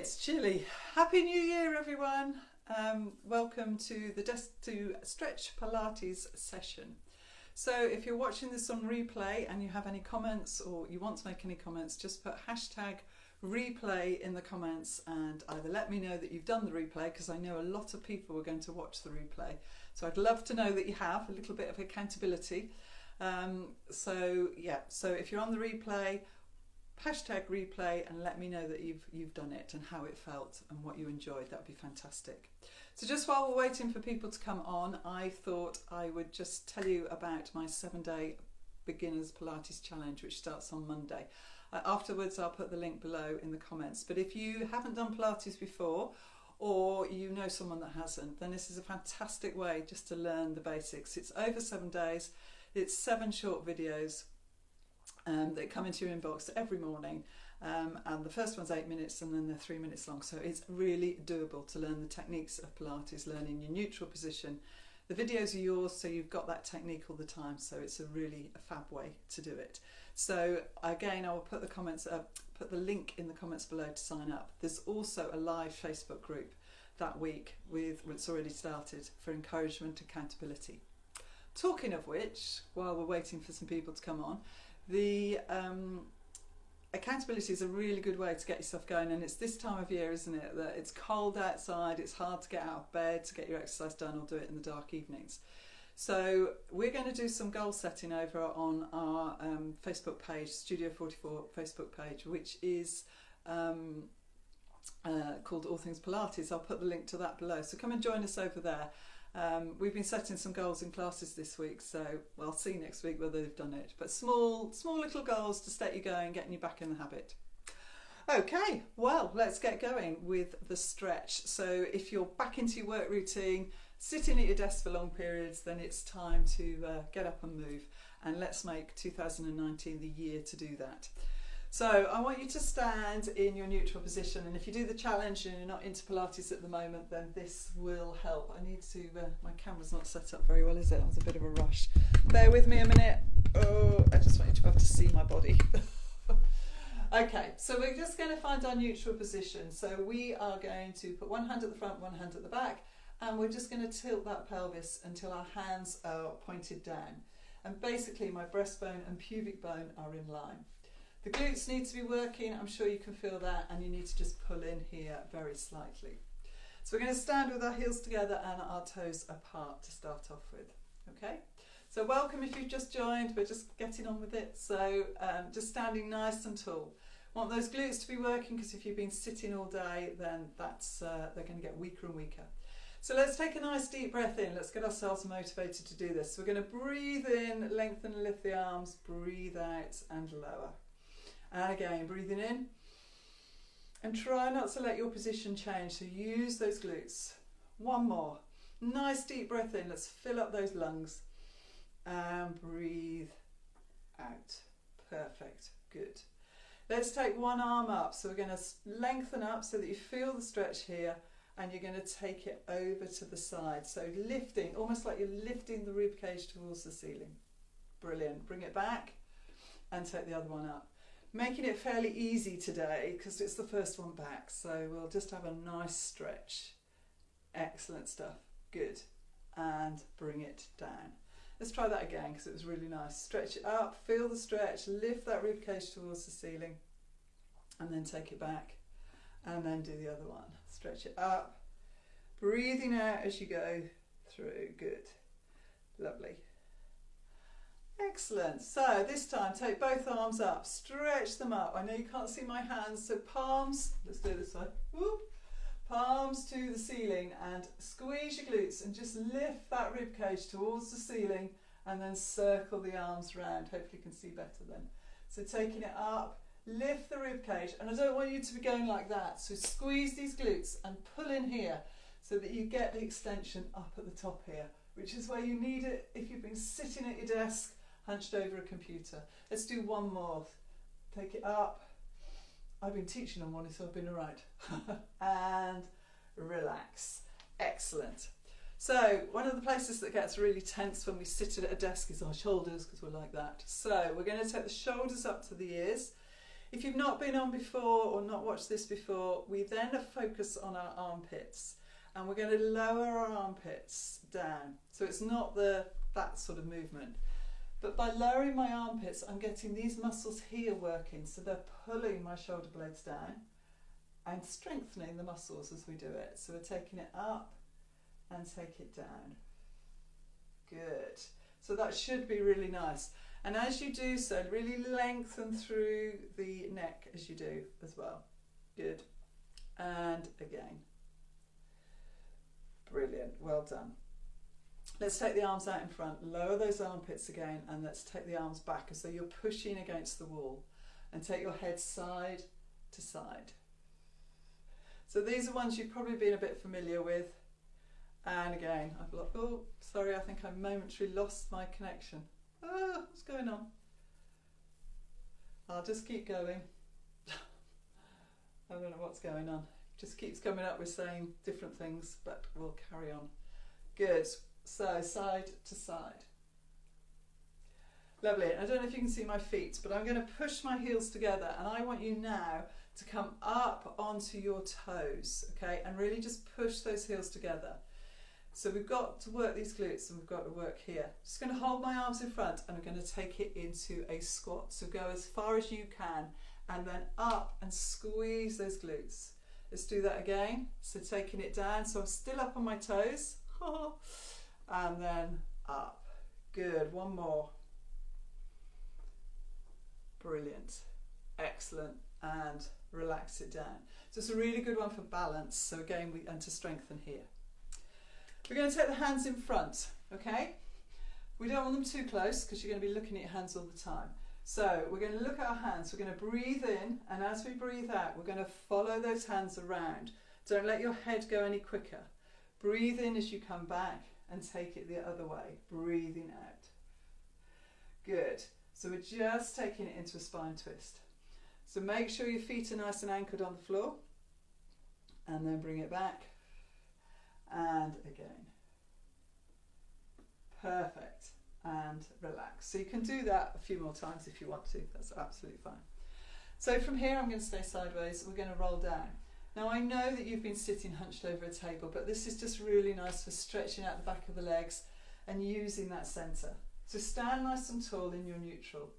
It's chilly. Happy New Year, everyone. Welcome to the Stretch Pilates session. So if you're watching this on replay and you have any comments or you want to make any comments, just put hashtag replay in the comments and either let me know that you've done the replay, because I know a lot of people are going to watch the replay. So I'd love to know that you have a little bit of accountability. So if you're on the replay, hashtag replay and let me know that you've done it and how it felt and what you enjoyed. That would be fantastic. So just while we're waiting for people to come on, I thought I would just tell you about my 7-day beginners Pilates challenge, which starts on Monday. Afterwards I'll put the link below in the comments, but if you haven't done Pilates before or you know someone that hasn't, then this is a fantastic way just to learn the basics. It's over 7 days, it's 7 short videos that come into your inbox every morning, and the first one's 8 minutes and then they're 3 minutes long, so it's really doable to learn the techniques of Pilates, learning your neutral position. The videos are yours, so you've got that technique all the time, so it's a fab way to do it. So again, I will put the link in the comments below to sign up. There's also a live Facebook group that week it's already started, for encouragement and accountability. Talking of which, while we're waiting for some people to come on, the accountability is a really good way to get yourself going, and it's this time of year, isn't it, that it's cold outside, it's hard to get out of bed to get your exercise done or do it in the dark evenings. So we're going to do some goal setting over on our Facebook page, Studio 44 Facebook page, which is called All Things Pilates. I'll put the link to that below, so come and join us over there. We've been setting some goals in classes this week, so I'll see next week whether they've done it. But small little goals to set you going, getting you back in the habit. Okay, well, let's get going with the stretch. So if you're back into your work routine, sitting at your desk for long periods, then it's time to get up and move. And let's make 2019 the year to do that. So I want you to stand in your neutral position, and if you do the challenge and you're not into Pilates at the moment, then this will help. I need to, my camera's not set up very well, is it? That was a bit of a rush. Bear with me a minute. Oh, I just want you to be able to see my body. Okay, so we're just going to find our neutral position. So we are going to put one hand at the front, one hand at the back, and we're just going to tilt that pelvis until our hands are pointed down. And basically my breastbone and pubic bone are in line. The glutes need to be working, I'm sure you can feel that, and you need to just pull in here very slightly. So we're going to stand with our heels together and our toes apart to start off with. Okay, so welcome if you've just joined, we're just getting on with it. So just standing nice and tall. Want those glutes to be working, because if you've been sitting all day, then they're going to get weaker and weaker. So let's take a nice deep breath in. Let's get ourselves motivated to do this. So we're going to breathe in, lengthen and lift the arms, breathe out and lower. And again, breathing in, and try not to let your position change, so use those glutes. One more, nice deep breath in, let's fill up those lungs, and breathe out. Perfect, good. Let's take one arm up, so we're going to lengthen up so that you feel the stretch here, and you're going to take it over to the side, so lifting, almost like you're lifting the rib cage towards the ceiling. Brilliant, bring it back, and take the other one up. Making it fairly easy today because it's the first one back, so we'll just have a nice stretch. Excellent stuff, good. And bring it down. Let's try that again because it was really nice. Stretch it up, feel the stretch, lift that rib cage towards the ceiling, and then take it back, and then do the other one. Stretch it up, breathing out as you go through, good. Lovely. Excellent. So this time take both arms up, stretch them up. I know you can't see my hands, so palms, let's do it this way. Whoop. Palms to the ceiling and squeeze your glutes and just lift that rib cage towards the ceiling, and then circle the arms round. Hopefully you can see better then. So taking it up, lift the rib cage, and I don't want you to be going like that, so squeeze these glutes and pull in here so that you get the extension up at the top here, which is where you need it if you've been sitting at your desk hunched over a computer. Let's do one more. Take it up. I've been teaching on one, so I've been alright. And relax. Excellent. So one of the places that gets really tense when we sit at a desk is our shoulders, because we're like that. So we're going to take the shoulders up to the ears. If you've not been on before or not watched this before, we then focus on our armpits, and we're going to lower our armpits down. So it's not that sort of movement. But by lowering my armpits, I'm getting these muscles here working, so they're pulling my shoulder blades down and strengthening the muscles as we do it. So we're taking it up and take it down. Good. So that should be really nice. And as you do so, really lengthen through the neck as you do as well. Good. And again. Brilliant. Well done. Let's take the arms out in front, lower those armpits again, and let's take the arms back as though you're pushing against the wall, and take your head side to side. So these are ones you've probably been a bit familiar with. And again, oh, sorry, I think I momentarily lost my connection. Oh, what's going on? I'll just keep going. I don't know what's going on. It just keeps coming up with saying different things, but we'll carry on. Good. So side to side. Lovely. I don't know if you can see my feet, but I'm going to push my heels together, and I want you now to come up onto your toes, okay, and really just push those heels together. So we've got to work these glutes, and we've got to work here. Just going to hold my arms in front, and I'm going to take it into a squat. So go as far as you can, and then up and squeeze those glutes. Let's do that again. So taking it down, so I'm still up on my toes, and then up. Good. One more. Brilliant. Excellent. And relax it down. So it's a really good one for balance. So again, and to strengthen here. We're going to take the hands in front, okay? We don't want them too close because you're going to be looking at your hands all the time. So we're going to look at our hands. We're going to breathe in, and as we breathe out, we're going to follow those hands around. Don't let your head go any quicker. Breathe in as you come back and take it the other way. Breathing out. Good. So we're just taking it into a spine twist. So make sure your feet are nice and anchored on the floor, and then bring it back, and again. Perfect. And relax. So you can do that a few more times if you want to. That's absolutely fine. So from here, I'm going to stay sideways. We're going to roll down. Now I know that you've been sitting hunched over a table, but this is just really nice for stretching out the back of the legs and using that centre. So stand nice and tall in your neutral.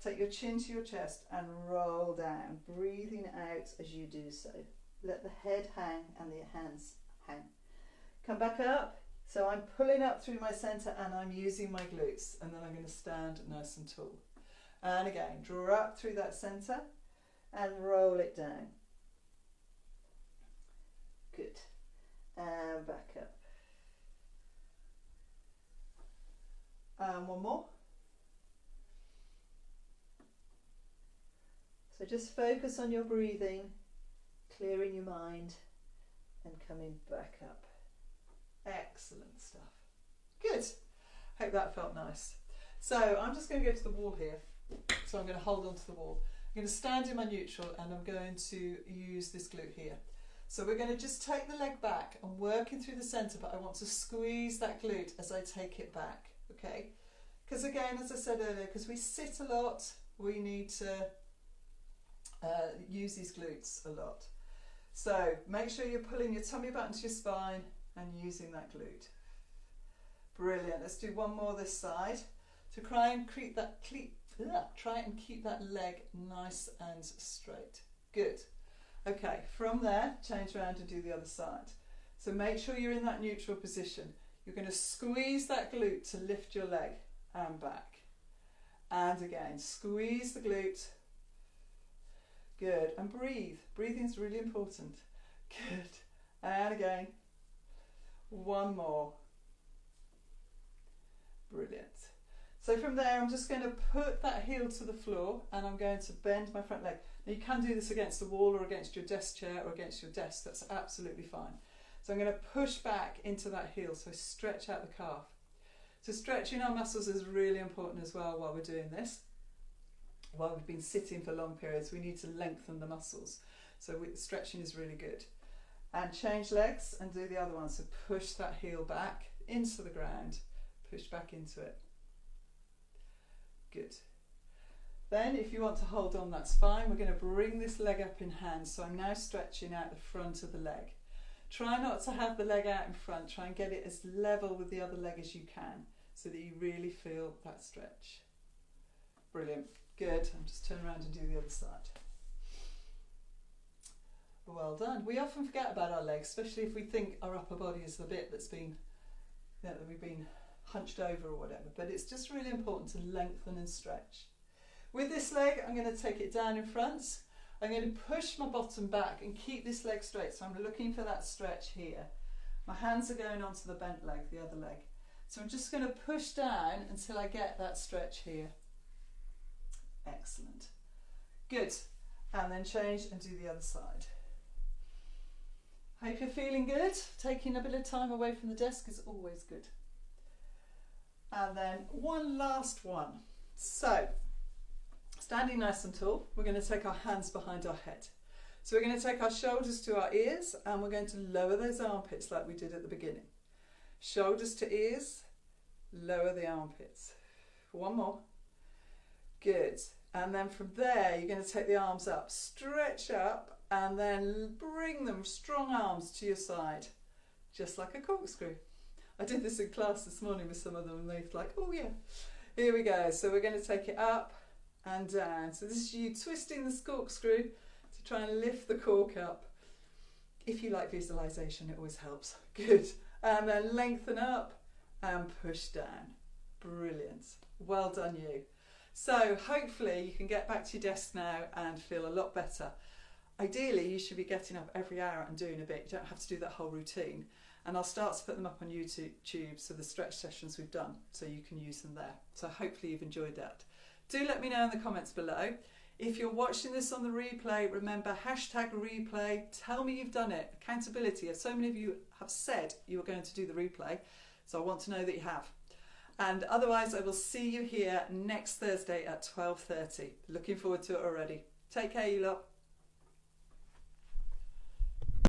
Take your chin to your chest and roll down, breathing out as you do so. Let the head hang and the hands hang. Come back up. So I'm pulling up through my centre and I'm using my glutes, and then I'm going to stand nice and tall. And again, draw up through that centre and roll it down. Good. And back up. And one more. So just focus on your breathing, clearing your mind, and coming back up. Excellent stuff. Good. Hope that felt nice. So I'm just going to go to the wall here. So I'm going to hold on to the wall. I'm going to stand in my neutral, and I'm going to use this glute here. So we're going to just take the leg back and working through the centre, but I want to squeeze that glute as I take it back, okay? Because again, as I said earlier, because we sit a lot, we need to use these glutes a lot. So make sure you're pulling your tummy back into your spine and using that glute. Brilliant. Let's do one more this side. To try and keep that leg nice and straight. Good. Okay, from there, change around and do the other side. So make sure you're in that neutral position. You're going to squeeze that glute to lift your leg and back. And again, squeeze the glute. Good. And breathe. Breathing is really important. Good. And again. One more. Brilliant. So from there, I'm just going to put that heel to the floor, and I'm going to bend my front leg. Now you can do this against the wall or against your desk chair or against your desk. That's absolutely fine. So I'm going to push back into that heel, so stretch out the calf. So stretching our muscles is really important as well while we're doing this. While we've been sitting for long periods, we need to lengthen the muscles. So stretching is really good. And change legs and do the other one. So push that heel back into the ground, push back into it. Good. Then if you want to hold on, that's fine. We're going to bring this leg up in hand. So I'm now stretching out the front of the leg. Try not to have the leg out in front. Try and get it as level with the other leg as you can so that you really feel that stretch. Brilliant. Good. And just turn around and do the other side. Well done. We often forget about our legs, especially if we think our upper body is the bit that's been, that we've been hunched over or whatever. But it's just really important to lengthen and stretch. With this leg, I'm going to take it down in front. I'm going to push my bottom back and keep this leg straight. So I'm looking for that stretch here. My hands are going onto the bent leg, the other leg. So I'm just going to push down until I get that stretch here. Excellent. Good. And then change and do the other side. Hope you're feeling good. Taking a bit of time away from the desk is always good. And then one last one. So, standing nice and tall, we're going to take our hands behind our head. So we're going to take our shoulders to our ears and we're going to lower those armpits like we did at the beginning. Shoulders to ears, lower the armpits. One more. Good. And then from there, you're going to take the arms up, stretch up, and then bring them, strong arms to your side, just like a corkscrew. I did this in class this morning with some of them and they're like, oh yeah. Here we go. So we're going to take it up and down. So this is you twisting the corkscrew to try and lift the cork up. If you like visualization, it always helps. Good. And then lengthen up and push down. Brilliant. Well done you. So hopefully you can get back to your desk now and feel a lot better. Ideally, you should be getting up every hour and doing a bit. You don't have to do that whole routine. And I'll start to put them up on YouTube, so the stretch sessions we've done, so you can use them there. So hopefully you've enjoyed that. Do let me know in the comments below. If you're watching this on the replay, remember #replay. Tell me you've done it. Accountability. As so many of you have said you were going to do the replay, so I want to know that you have. And otherwise, I will see you here next Thursday at 12:30. Looking forward to it already. Take care, you lot.